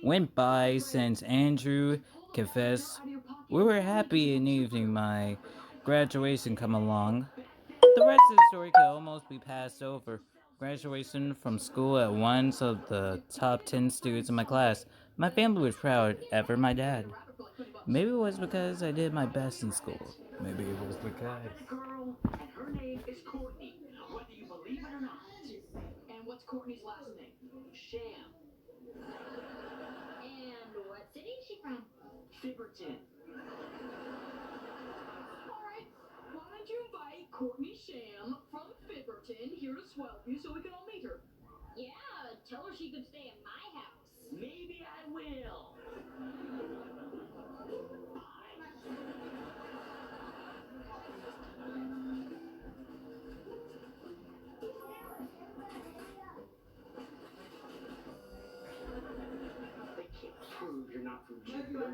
went by since Andrew confessed. We were happy in evening my graduation come along. The rest of the story could almost be passed over. Graduation from school at one of the top 10 students in my class. My family was proud, ever my dad. Maybe it was because I did my best in school. Maybe it was because. Girl, and her name is Courtney, whether you believe it or not. And what's Courtney's last name? Sham. And what city is she from? Fibberton. All right, why don't you invite Courtney Sham from Fibberton here to Swellview so we can all meet her? Yeah, tell her she could stay at my house. Maybe I will. They can't prove you're not from Jupiter.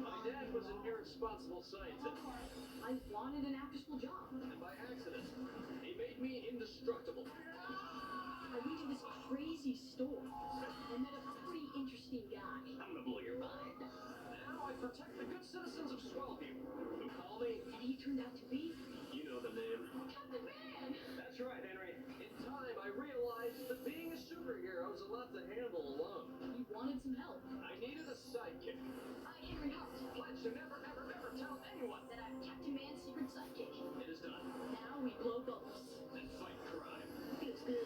My dad was an irresponsible scientist. I wanted an after-school job. And by accident, he made me indestructible. I went to this crazy store and met a pretty interesting guy. I'm gonna blow your mind. Now I protect the good citizens of Swellview, who call me, And he turned out to be you know the name. Captain Man. That's right, Henry. In time, I realized that being a superhero is a lot to handle alone. He wanted some help. I needed a sidekick. I, Henry Hart, Pledge to never, ever, ever tell anyone. that I'm Captain Man's secret sidekick. It is done. Now we blow bubbles. And fight crime. Feels good.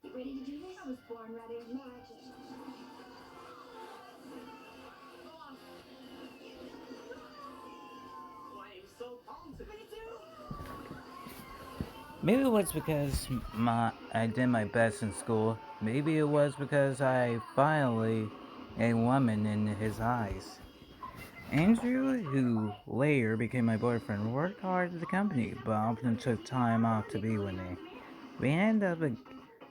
You ready to do this? I was born ready. Magic. Flame's so potent. Me too. Maybe it was because I did my best in school. Maybe it was because I finally a woman in his eyes. Andrew, who later became my boyfriend, worked hard at the company, but often took time off to be with me. We ended up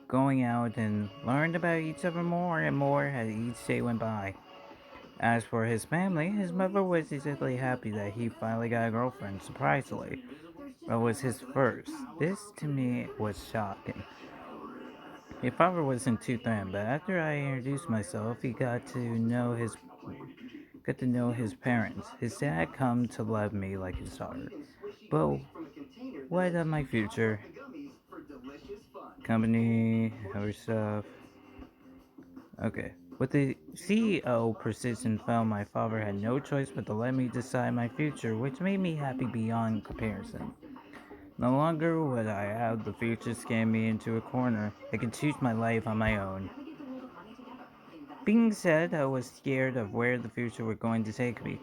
going out and learned about each other more and more as each day went by. As for his family, his mother was secretly happy that he finally got a girlfriend, surprisingly. But was his first. This to me was shocking. His father wasn't too threatened, but after I introduced myself, he got to know his parents. His dad come to love me like his daughter. But what of my future? Company, other stuff. Okay. With the CEO persistent found my father had no choice but to let me decide my future, which made me happy beyond comparison. No longer would I have the future scam me into a corner. I could choose my life on my own. Being said, I was scared of where the future was going to take me.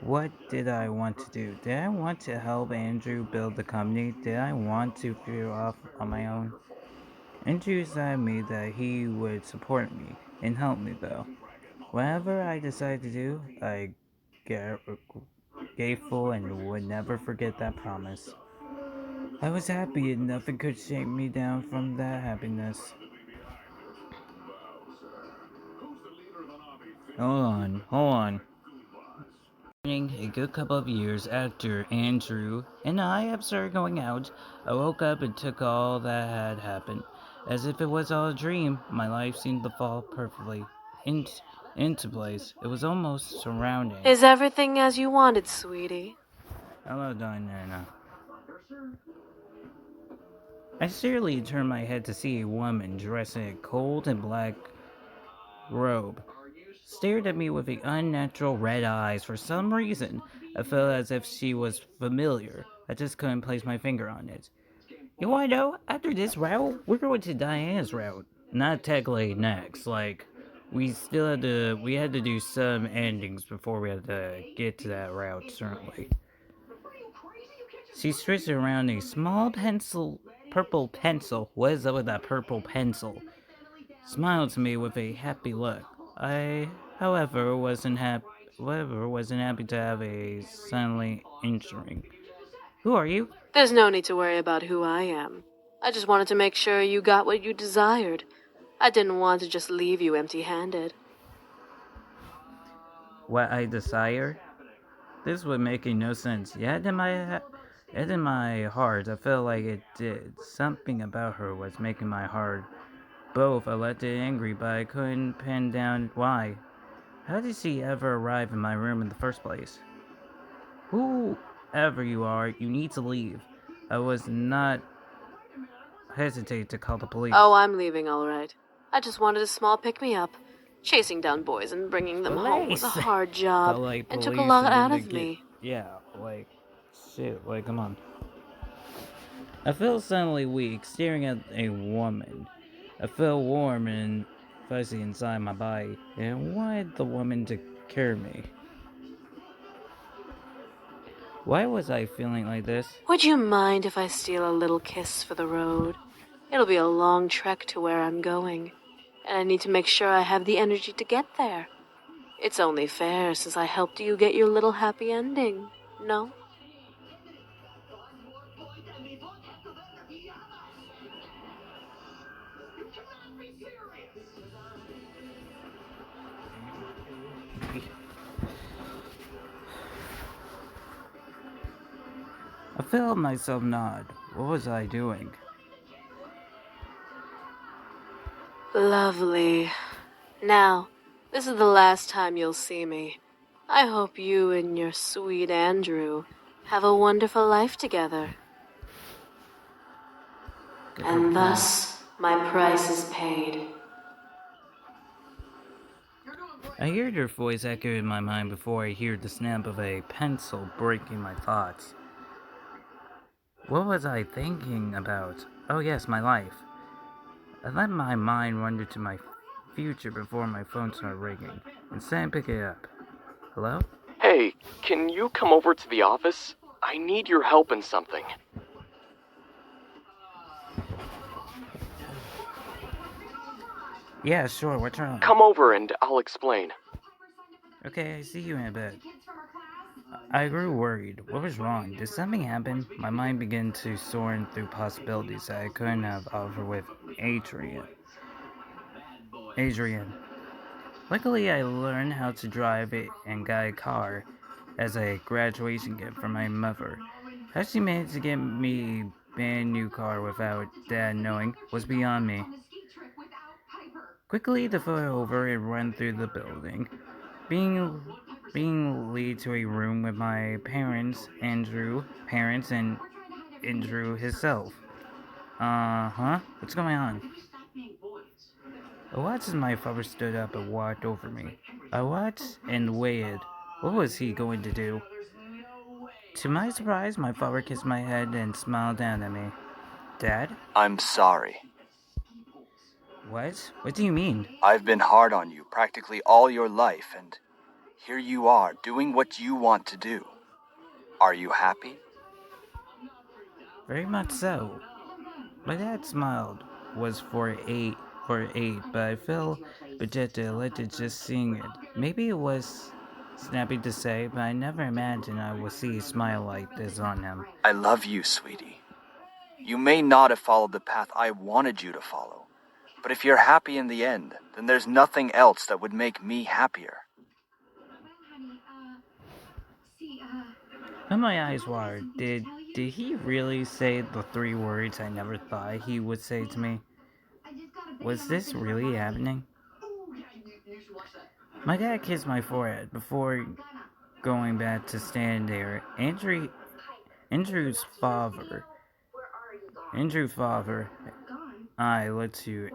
What did I want to do? Did I want to help Andrew build the company? Did I want to figure off on my own? Andrew said me that he would support me and help me though. Whatever I decided to do, I get grateful and would never forget that promise. I was happy and nothing could shake me down from that happiness. Hold on. A good couple of years after Andrew and I started going out, I woke up and took all that had happened. As if it was all a dream, my life seemed to fall perfectly into place. It was almost surrounding. Is everything as you wanted, sweetie? Hello, Diana. I sincerely turned my head to see a woman dressed in a cold and black robe stared at me with unnatural red eyes. For some reason, I felt as if she was familiar. I just couldn't place my finger on it. You wanna know? After this route, we're going to Diana's route. Not technically next. Like, we had to do some endings before we had to get to that route, certainly. She stretched around a small purple pencil. What is up with that purple pencil? Smiled to me with a happy look. I, however, wasn't happy to have a suddenly entering. Who are you? There's no need to worry about who I am. I just wanted to make sure you got what you desired. I didn't want to just leave you empty-handed. What I desire? This was making no sense. Yet in my heart, I felt like it did. Something about her was making my heart both elected and angry, but I couldn't pin down why. How did she ever arrive in my room in the first place? Whoever you are, you need to leave. I was not hesitate to call the police. Oh, I'm leaving, all right. I just wanted a small pick-me-up. Chasing down boys and bringing them home was a Police! hard job Call like and took a police lot and then out they of get me. like shit. Like come on. I feel suddenly weak, staring at a woman. I feel warm and fuzzy inside my body, and I wanted the woman to cure me. Why was I feeling like this? Would you mind if I steal a little kiss for the road? It'll be a long trek to where I'm going, and I need to make sure I have the energy to get there. It's only fair since I helped you get your little happy ending, no? I felt myself nod. What was I doing? Lovely. Now, this is the last time you'll see me. I hope you and your sweet Andrew have a wonderful life together. And thus, my price is paid. I heard her voice echo in my mind before I heard the snap of a pencil breaking my thoughts. What was I thinking about? Oh yes, my life. I let my mind wander to my future before my phone started ringing. Instead, pick it up. Hello? Hey, can you come over to the office? I need your help in something. Yeah, sure, what's wrong? Come over and I'll explain. Okay, I see you in a bit. I grew worried. What was wrong? Did something happen? My mind began to soar through possibilities that I couldn't have offered with Adrian. Luckily, I learned how to drive and guide a car as a graduation gift from my mother. How she managed to get me a brand new car without Dad knowing was beyond me. Quickly, the photo over and run through the building, being lead to a room with my parents, and Andrew himself. What's going on? I watched as my father stood up and walked over me. I watched and waited. What was he going to do? To my surprise, my father kissed my head and smiled down at me. Dad? I'm sorry. What? What do you mean? I've been hard on you practically all your life, and here you are doing what you want to do. Are you happy? Very much so. My dad smiled. Was for eight, but I felt rejected, elected just seeing it. Maybe it was snappy to say, but I never imagined I would see a smile like this on him. I love you, sweetie. You may not have followed the path I wanted you to follow, but if you're happy in the end, then there's nothing else that would make me happier. When my eyes watered, did he really say the three words I never thought he would say to me? Was this really happening? My dad kissed my forehead before going back to stand there. Andrew's father. I looked to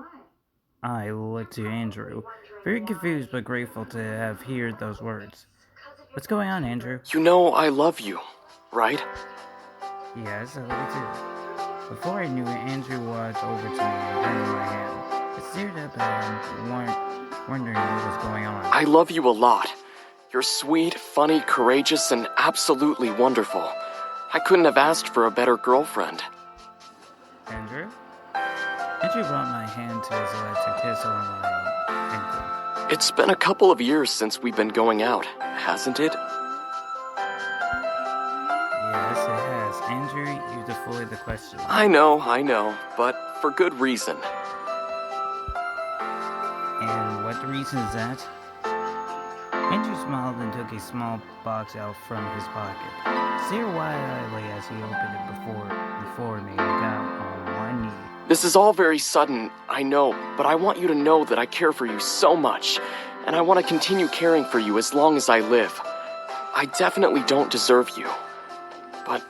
Andrew, very confused but grateful to have heard those words. What's going on, Andrew? You know I love you, right? Yes, I love you too. Before I knew it, Andrew walked over to me and held my hand. I stared up at him, wondering what was going on. I love you a lot. You're sweet, funny, courageous, and absolutely wonderful. I couldn't have asked for a better girlfriend. Andrew? Andrew brought my hand to his lips and kissed over my ankle. It's been a couple of years since we've been going out, hasn't it? Yes, it has. Andrew, you defied the question. I know, but for good reason. And what reason is that? Andrew smiled and took a small box out from his pocket. Stared wide-eyedly as he opened it before me and got on one knee. This is all very sudden, I know, but I want you to know that I care for you so much, and I want to continue caring for you as long as I live. I definitely don't deserve you. But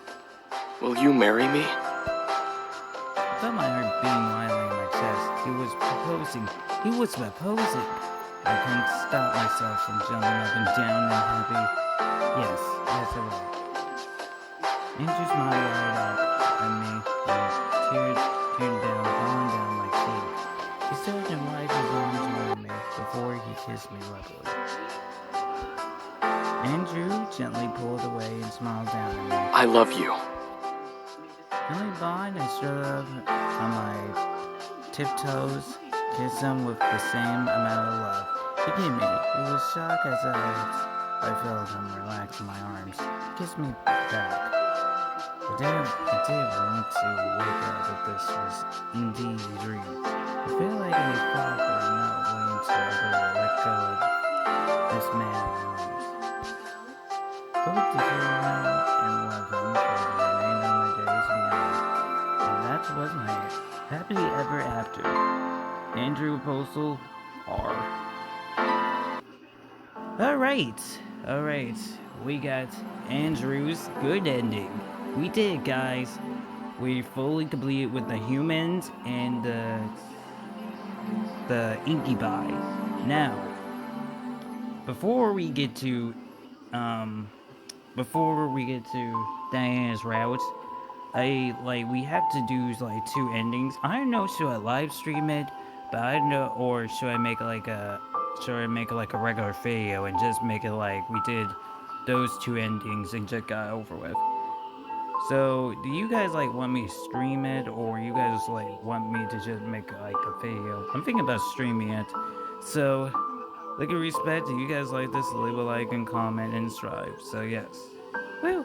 will you marry me? I felt my heart beating wildly in my chest. He was proposing. I couldn't stop myself from jumping up and down and happy. Yes, I will. Andrew smiled right up at me and tears falling down my cheek. He stood and wiped his arms around me before he kissed me lovingly. Andrew gently pulled away and smiled down at me. I love you. Feeling blind, I stood up on my tiptoes, kissed him with the same amount of love. He gave me. He was shocked as I felt him relax in my arms. He kissed me back. I did want to wake up if this was indeed a dream. I feel like a father not willing to ever let go of this man in arms. Hope to hear him and love him for the remainder of my days beyond. And that was my happily ever after. Andrew Postal R. Alright. We got Andrew's good ending. We did it, guys. We fully completed with the humans and the incubi. Now, before we get to Diana's route, we have to do like 2 endings. I don't know, should I live stream it? But I don't know, or should I make like a regular video and just make it like we did those 2 endings and just got over with. So, do you guys want me to stream it, or you guys want me to just make a video? I'm thinking about streaming it. So, look at respect. If you guys like this, leave a like and comment and subscribe. So yes. Woo!